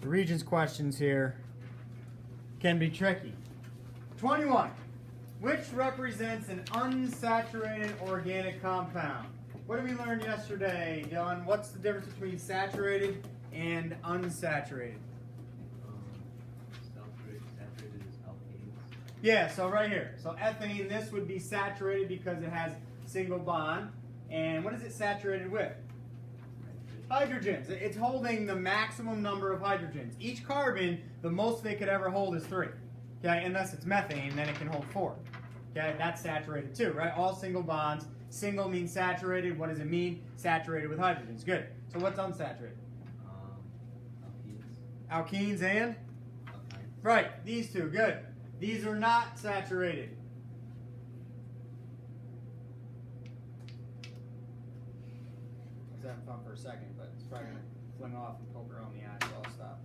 The Regents questions here can be tricky. 21. Which represents an unsaturated organic compound? What did we learn yesterday, Dylan? What's the difference between saturated and unsaturated? Saturated is alkanes. Yeah, so right here. So ethane, this would be saturated because it has single bond. And what is it saturated with? Hydrogens. It's holding the maximum number of hydrogens. Each carbon, the most they could ever hold is 3. Okay, unless it's methane, then it can hold 4. Okay, that's saturated too, right? All single bonds. Single means saturated. What does it mean? Saturated with hydrogens. Good. So what's unsaturated? Alkenes. Alkenes and? Alkanes. Right, these two. Good. These are not saturated. I was having fun for a second, but it's probably going to fling off and poke her on the eye, so I'll stop.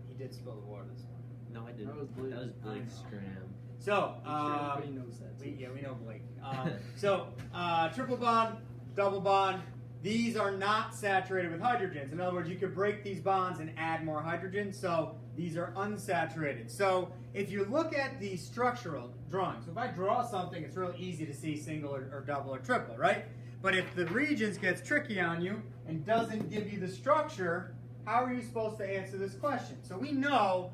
He did spill the water this morning. No, I didn't. That was Blake's scram. So, Everybody knows that. we know Blake. Triple bond, double bond, these are not saturated with hydrogens. In other words, you could break these bonds and add more hydrogen, so these are unsaturated. So if you look at the structural drawing, so if I draw something, it's real easy to see single or double or triple, right? But if the Regents gets tricky on you and doesn't give you the structure, how are you supposed to answer this question? So we know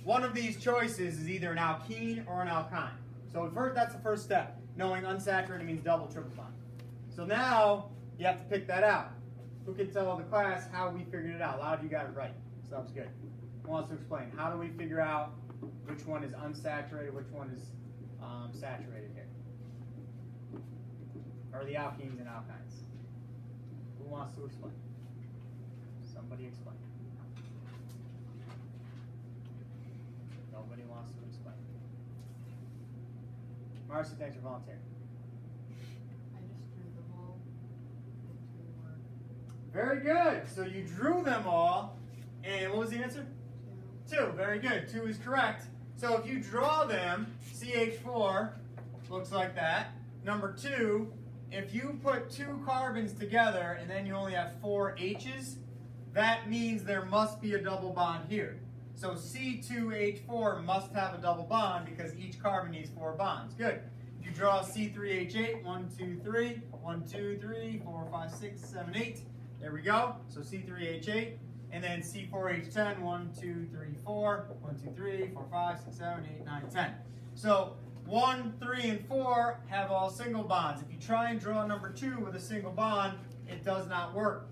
one of these choices is either an alkene or an alkyne. So first, that's the first step. Knowing unsaturated means double, triple bond. So now you have to pick that out. Who can tell the class how we figured it out? A lot of you got it right. So that was good. Who wants to explain? How do we figure out which one is unsaturated, which one is saturated here? Or the alkenes and alkynes? Who wants to explain? Somebody explain. Nobody wants to explain. Marcy, thanks for volunteering. I just drew them all into Very good. So you drew them all, and what was the answer? 2. 2. Very good. 2 is correct. So if you draw them, CH4 looks like that. Number 2, if you put 2 carbons together and then you only have 4 H's, that means there must be a double bond here. So C2H4 must have a double bond because each carbon needs 4 bonds. Good. If you draw C3H8, 1, 2, 3, 1, 2, 3, 4, 5, 6, 7, 8. There we go. So C3H8. And then C4H10, 1, 2, 3, 4, 1, 2, 3, 4, 5, 6, 7, 8, 9, 10. So 1, 3, and 4 have all single bonds. If you try and draw number 2 with a single bond, it does not work.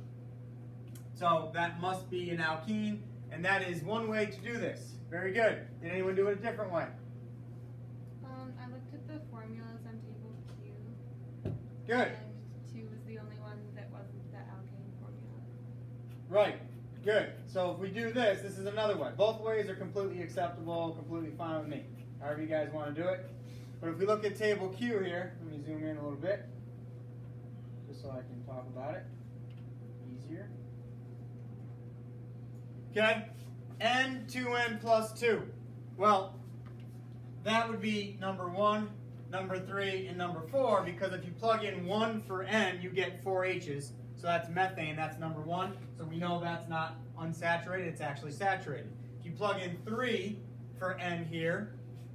So that must be an alkene, and that is one way to do this. Very good. Did anyone do it a different way? I looked at the formulas on table Q. Good. And 2 was the only one that wasn't the alkane formula. Right. Good. So if we do this, this is another way. Both ways are completely acceptable, completely fine with me. However you guys want to do it. But if we look at table Q here, let me zoom in a little bit, just so I can talk about it easier. Okay, N, 2N plus 2. Well, that would be number 1, number 3, and number 4, because if you plug in 1 for N, you get 4 H's. So that's methane, that's number 1. So we know that's not unsaturated, it's actually saturated. If you plug in 3 for N here,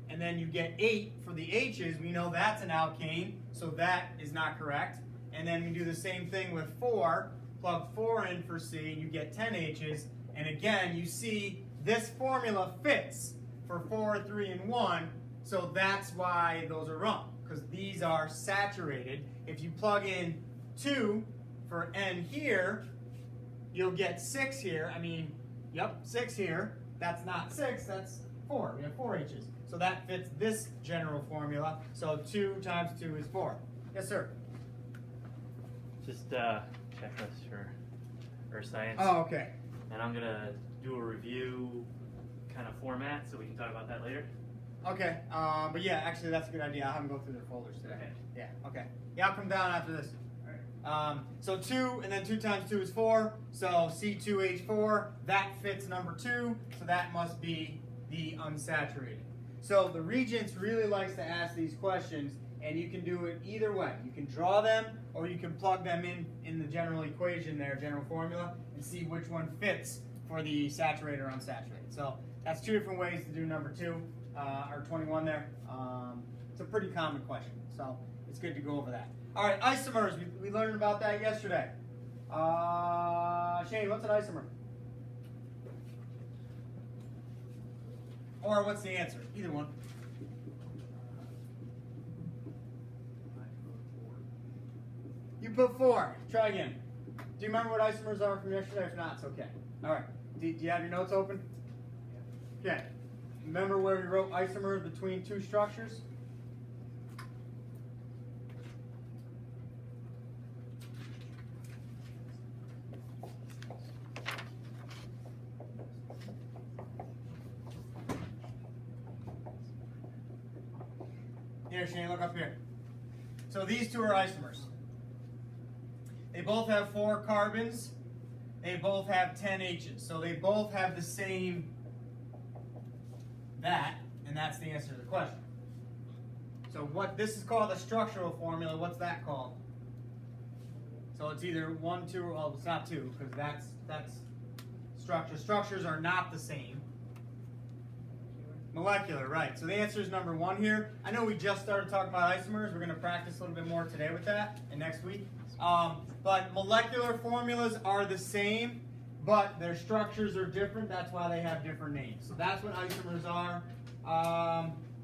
and then you get 8 for the H's, we know that's an alkane, so that is not correct. And then we do the same thing with 4, plug 4 in for C, and you get 10 H's. And again, you see this formula fits for 4, 3, and 1, so that's why those are wrong, because these are saturated. If you plug in 2 for N here, you'll get 6 here. 6 here. That's not 6, that's 4. We have 4 H's. So that fits this general formula. So 2 times 2 is 4. Yes, sir? Just checklist for Earth Science. Oh, okay. And I'm going to do a review kind of format so we can talk about that later. Okay, but yeah, actually that's a good idea. I'll have them go through their folders today. Okay. Yeah, okay. Yeah, I'll come down after this. So 2, and then 2 times 2 is 4. So C2H4, that fits number 2. So that must be the unsaturated. So the Regents really likes to ask these questions, and you can do it either way. You can draw them, or you can plug them in the general equation there, general formula, and see which one fits for the saturated or unsaturated. So that's two different ways to do number 2, or 21 there. It's a pretty common question, so it's good to go over that. All right, isomers, we learned about that yesterday. Shane, what's an isomer? Or what's the answer? Either one. You put 4. Try again. Do you remember what isomers are from yesterday? If not, it's okay. All right. Do you have your notes open? Okay. Remember where we wrote isomers between 2 structures? Here, Shane, look up here. So these 2 are isomers. They both have 4 carbons. They both have 10 H's. So they both have the same that, and that's the answer to the question. So what this is called a structural formula. What's that called? So it's either 1, 2, well, it's not 2, because that's structure. Structures are not the same. Molecular, right. So the answer is number 1 here. I know we just started talking about isomers. We're going to practice a little bit more today with that and next week. But molecular formulas are the same, but their structures are different. That's why they have different names. So that's what isomers are.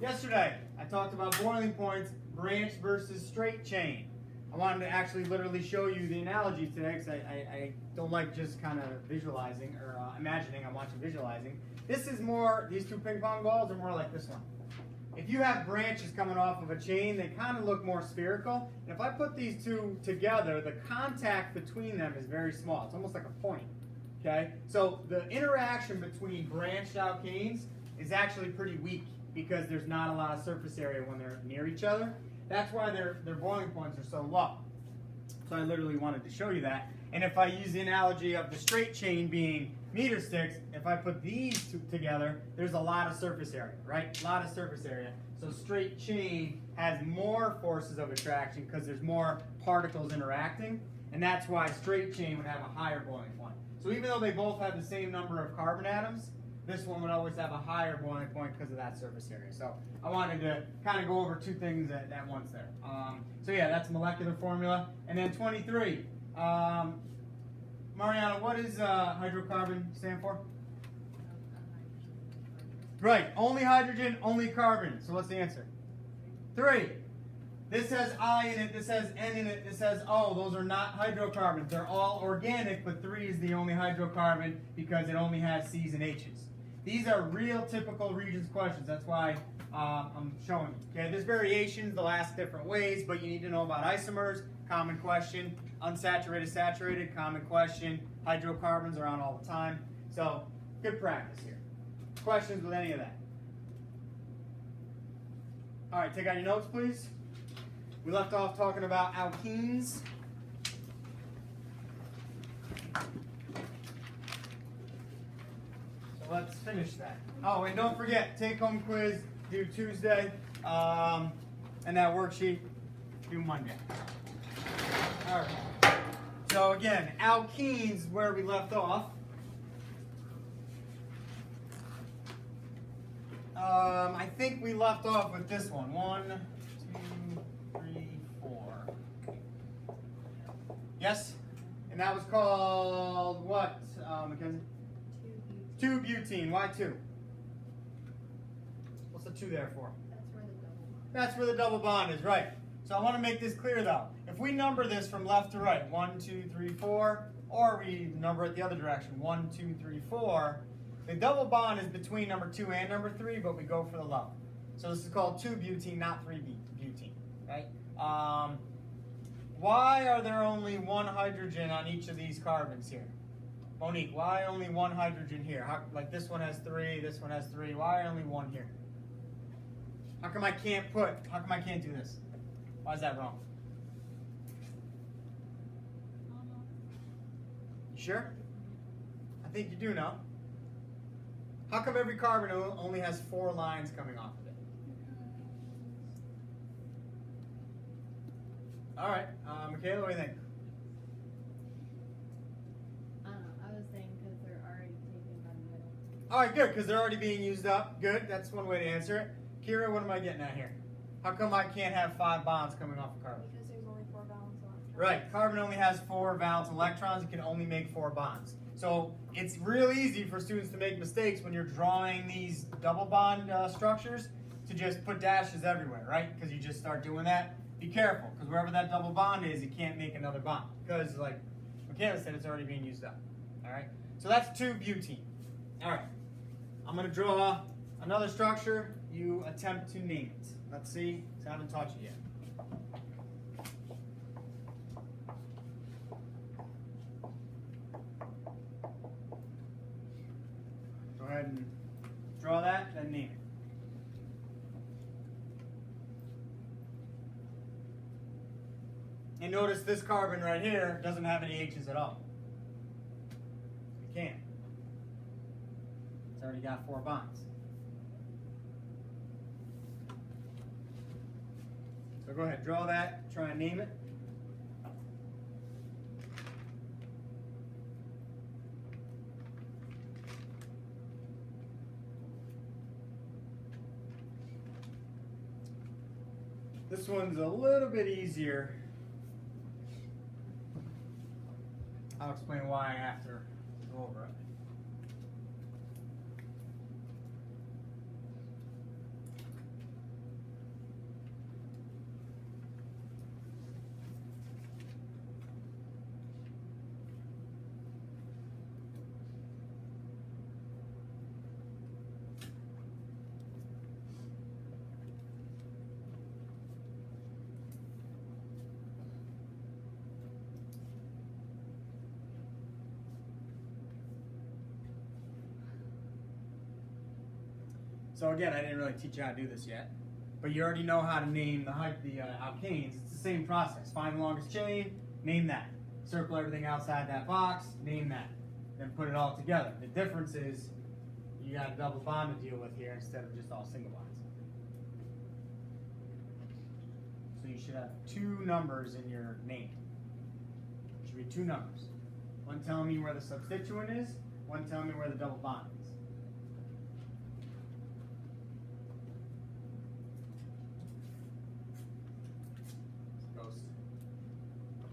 Yesterday, I talked about boiling points, branch versus straight chain. I wanted to actually literally show you the analogy today because I don't like just kind of visualizing or imagining. I want you visualizing. This is more, these 2 ping pong balls are more like this one. If you have branches coming off of a chain, they kind of look more spherical. And if I put these 2 together, the contact between them is very small. It's almost like a point. Okay? So the interaction between branched alkanes is actually pretty weak because there's not a lot of surface area when they're near each other. That's why their boiling points are so low. So I literally wanted to show you that. And if I use the analogy of the straight chain being meter sticks, if I put these 2 together, there's a lot of surface area, right? A lot of surface area. So straight chain has more forces of attraction because there's more particles interacting, and that's why straight chain would have a higher boiling point. So even though they both have the same number of carbon atoms, this one would always have a higher boiling point because of that surface area. So I wanted to kind of go over 2 things at once there. So yeah, that's molecular formula. And then 23. Mariana, what does hydrocarbon stand for? Right, only hydrogen, only carbon. So what's the answer? 3. This has I in it, this has N in it, this has O. Those are not hydrocarbons. They're all organic, but 3 is the only hydrocarbon because it only has C's and H's. These are real typical Regents questions. That's why I'm showing you. Okay, there's variations. They'll ask different ways, but you need to know about isomers. Common question. Unsaturated, saturated. Common question. Hydrocarbons are on all the time. So good practice here. Questions with any of that? All right, take out your notes, please. We left off talking about alkenes. So let's finish that. Oh, and don't forget, take-home quiz due Tuesday, and that worksheet due Monday. All right. So again, alkenes, where we left off. I think we left off with this one. 1, 2, 3, 4. Yes? And that was called what, Mackenzie? 2-butene. Why 2? What's the 2 there for? That's where the double bond is, right. So I want to make this clear though. If we number this from left to right, 1, 2, 3, 4, or we number it the other direction, 1, 2, 3, 4, the double bond is between number 2 and number 3, but we go for the low. So this is called 2-butene, not 3-butene, right? Why are there only 1 hydrogen on each of these carbons here? Monique, why only 1 hydrogen here? How, like this one has 3, this one has 3. Why only 1 here? How come I can't do this? Why is that wrong? You sure? I think you do know. How come every carbon only has 4 lines coming off of it? All right, Michaela, what do you think? I don't know. I was saying because they're already taken by the middle. All right, good, because they're already being used up. Good, that's one way to answer it. Kira, what am I getting at here? How come I can't have 5 bonds coming off of carbon? Because there's only 4 valence electrons. Right, carbon only has 4 valence electrons. It can only make 4 bonds. So it's real easy for students to make mistakes when you're drawing these double bond structures to just put dashes everywhere, right? Because you just start doing that. Be careful, because wherever that double bond is, it can't make another bond. Because, like Michaela said, it's already being used up. All right, so that's 2-butene. All right, I'm going to draw another structure. You attempt to name it. Let's see, because I haven't taught you yet. Go ahead and draw that, then name it. And notice this carbon right here doesn't have any H's at all. It can't. It's already got 4 bonds. So go ahead, draw that, try and name it. This one's a little bit easier. I'll explain why after we go over it. So again, I didn't really teach you how to do this yet, but you already know how to name the alkanes. It's the same process. Find the longest chain, name that. Circle everything outside that box, name that. Then put it all together. The difference is you got a double bond to deal with here instead of just all single bonds. So you should have 2 numbers in your name. It should be 2 numbers. One telling me where the substituent is, one telling me where the double bond is.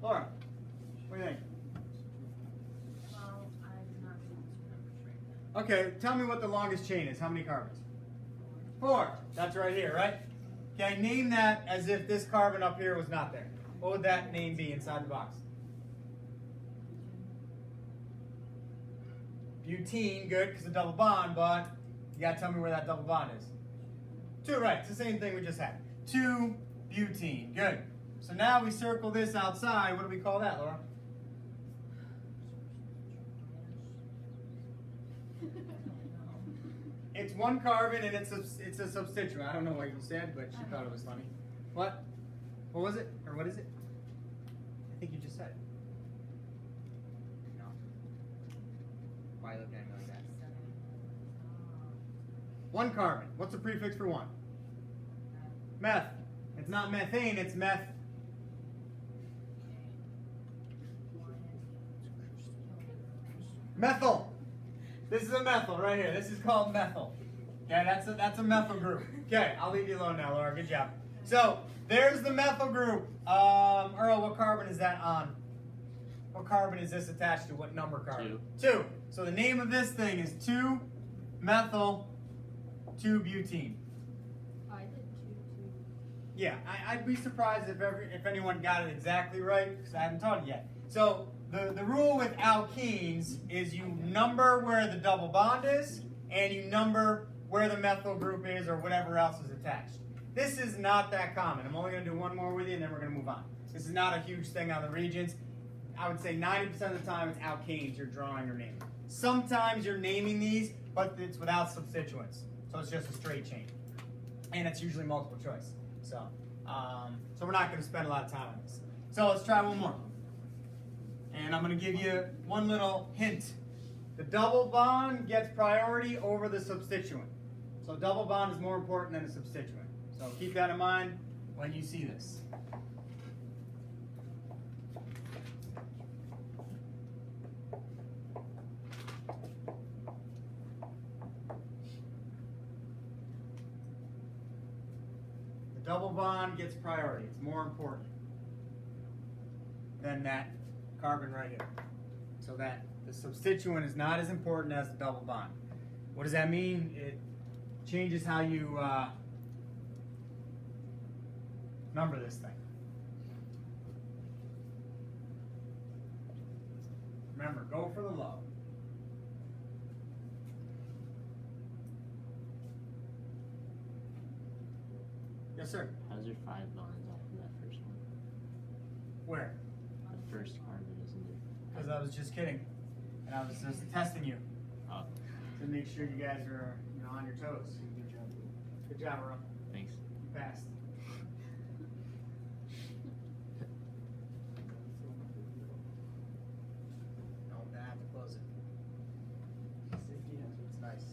Laura, what do you think? Well, I'm not reading two numbers right now. Okay, tell me what the longest chain is. How many carbons? 4. That's right here, right? Okay, name that as if this carbon up here was not there. What would that name be inside the box? Butene, good, because a double bond, but you gotta tell me where that double bond is. 2, right, it's the same thing we just had. 2-butene, good. So now we circle this outside. What do we call that, Laura? It's 1 carbon and it's a substituent. I don't know what you said, but she thought it was funny. What? What was it? Or what is it? I think you just said it. No. Why are you looking at me like that? 1 carbon. What's the prefix for 1? Meth. It's not methane, it's meth. Methyl. This is a methyl right here. This is called methyl. Okay, that's a methyl group. Okay, I'll leave you alone now, Laura. Good job. So there's the methyl group. Earl, what carbon is that on? What carbon is this attached to? What number carbon? 2. So the name of this thing is 2-methyl 2-butene. I did 2, 2. Yeah, I'd be surprised if anyone got it exactly right, because I haven't taught it yet. So the rule with alkenes is you number where the double bond is, and you number where the methyl group is, or whatever else is attached. This is not that common. I'm only going to do 1 more with you, and then we're going to move on. This is not a huge thing on the regents. I would say 90% of the time it's alkanes you're drawing or naming. Sometimes you're naming these, but it's without substituents. So it's just a straight chain. And it's usually multiple choice. So we're not going to spend a lot of time on this. So let's try 1 more. And I'm going to give you 1 little hint. The double bond gets priority over the substituent. So double bond is more important than a substituent. So keep that in mind when you see this. double bond gets priority. It's more important than that carbon right here. So that the substituent is not as important as the double bond. What does that mean? It changes how you number this thing. Remember, go for the low. Yes, sir. How's there 5 bonds off of that first one? Where? The first carbon, isn't it? Because I was just kidding, and I was just testing you Oh, to make sure you guys are, on your toes. good job. Good job, Ro. Thanks. You passed. No, I have to close it. Safety hazard. It's nice.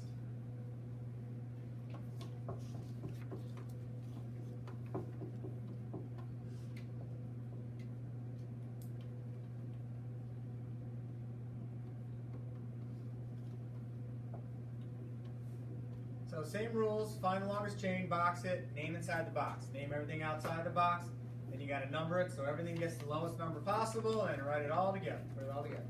So same rules, find the longest chain, box it, name inside the box. Name everything outside the box, then you gotta number it so everything gets the lowest number possible and write it all together, put it all together.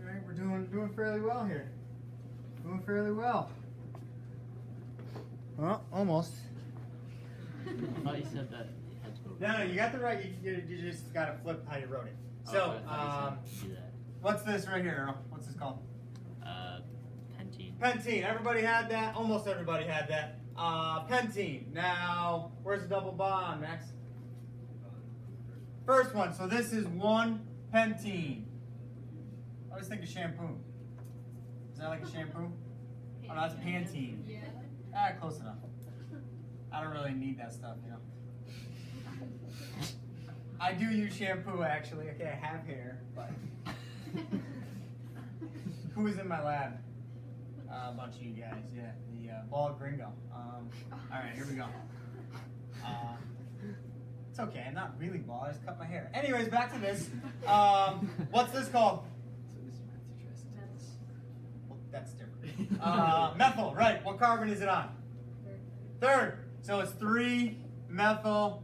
Alright, we're doing fairly well here. Doing fairly well. Well, almost. I thought you said that you had to go. No, you got the right, you just gotta flip how you wrote it. Oh, So, I thought you said do that. what's this right here, Earl? What's this called? Pentene. Pentene. Everybody had that? Almost everybody had that. Pentene. Now, where's the double bond, Max? First one. So this is 1-pentene. I always think of shampoo. Is that like a shampoo? Oh, no, that's Pantene. Yeah. Ah, close enough. I don't really need that stuff, I do use shampoo, actually. Okay, I have hair, but... Who is in my lab? A bunch of you guys, yeah. The bald gringo. Alright, here we go. It's okay, I'm not really bald, I just cut my hair. Anyways, back to this. What's this called? Well, that's different. Methyl, right. What carbon is it on? Third. So it's 3-methyl,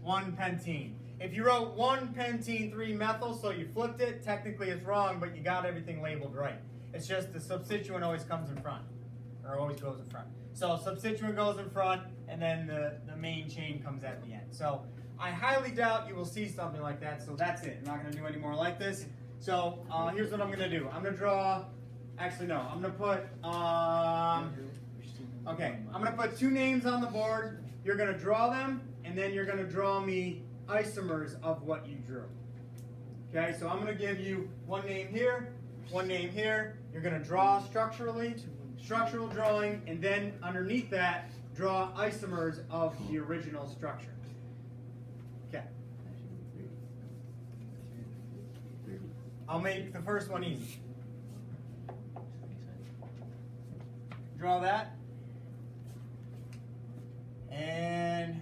1-pentene. If you wrote 1-pentene, 3-methyl, so you flipped it, technically it's wrong, but you got everything labeled right. It's just the substituent always comes in front, or always goes in front. So substituent goes in front, and then the main chain comes at the end. So I highly doubt you will see something like that, so that's it. I'm not going to do any more like this. So here's what I'm going to do. I'm going to draw, actually no, I'm going to put, okay, I'm going to put 2 names on the board. You're going to draw them, and then you're going to draw me isomers of what you drew. Okay, so I'm going to give you 1 name here, 1 name here. You're going to draw structural drawing, and then underneath that, draw isomers of the original structure. Okay. I'll make the first one easy. Draw that. And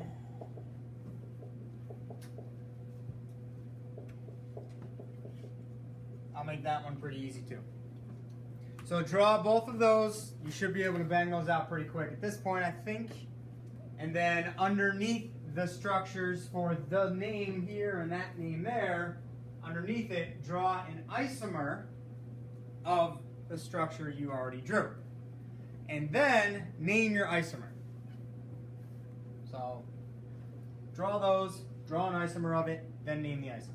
I'll make that one pretty easy too. So draw both of those. You should be able to bang those out pretty quick at this point, I think. And then underneath the structures for the name here and that name there, underneath it, draw an isomer of the structure you already drew. And then name your isomer. So draw those, draw an isomer of it, then name the isomer.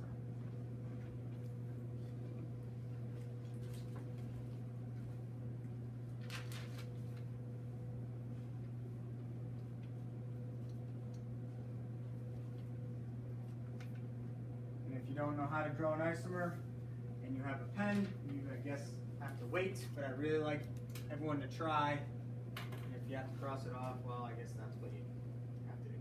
don't know how to draw an isomer and you have a pen, you, I guess, have to wait, but I really like everyone to try. And if you have to cross it off, well, I guess that's what you have to do.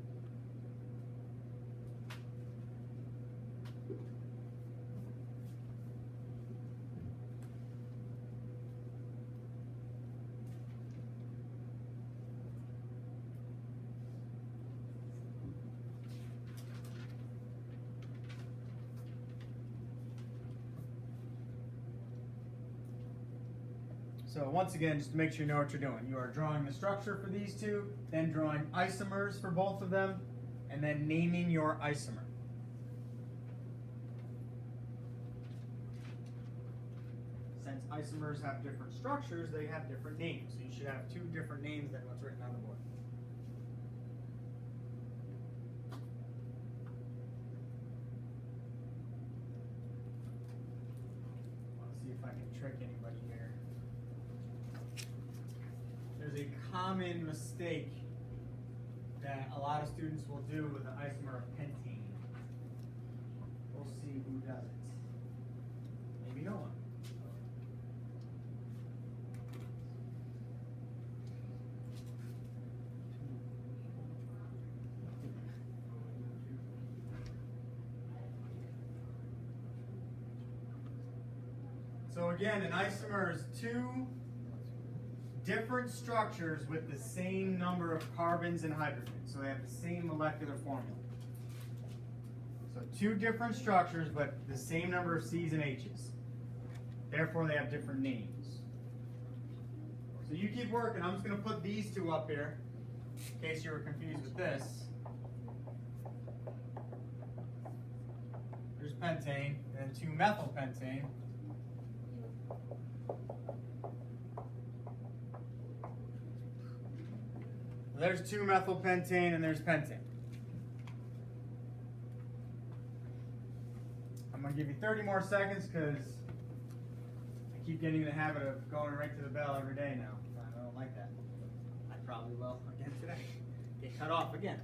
So once again, just to make sure you know what you're doing, you are drawing the structure for these two, then drawing isomers for both of them, and then naming your isomer. Since isomers have different structures, they have different names. So you should have two different names than what's written on the board. I want to see if I can trick anybody here. There's a common mistake that a lot of students will do with the isomer of pentane. We'll see who does it. Maybe no one. So again, an isomer is two different structures with the same number of carbons and hydrogens. So they have the same molecular formula. So two different structures, but the same number of C's and H's. Therefore, they have different names. So you keep working. I'm just going to put these two up here, in case you were confused with this. There's pentane, and then 2-methylpentane. There's 2-methylpentane and there's pentane. I'm going to give you 30 more seconds because I keep getting in the habit of going right to the bell every day now. I don't like that. I probably will again today. Get cut off again.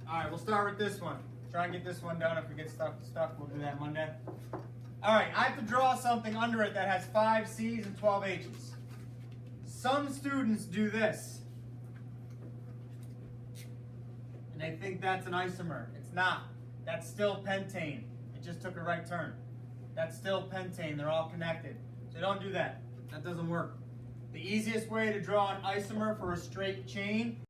All right, we'll start with this one. Try and get this one done. If we get stuck, we'll do that Monday. All right, I have to draw something under it that has 5 C's and 12 H's. Some students do this, and they think that's an isomer. It's not. That's still pentane. It just took a right turn. That's still pentane. They're all connected. So don't do that. That doesn't work. The easiest way to draw an isomer for a straight chain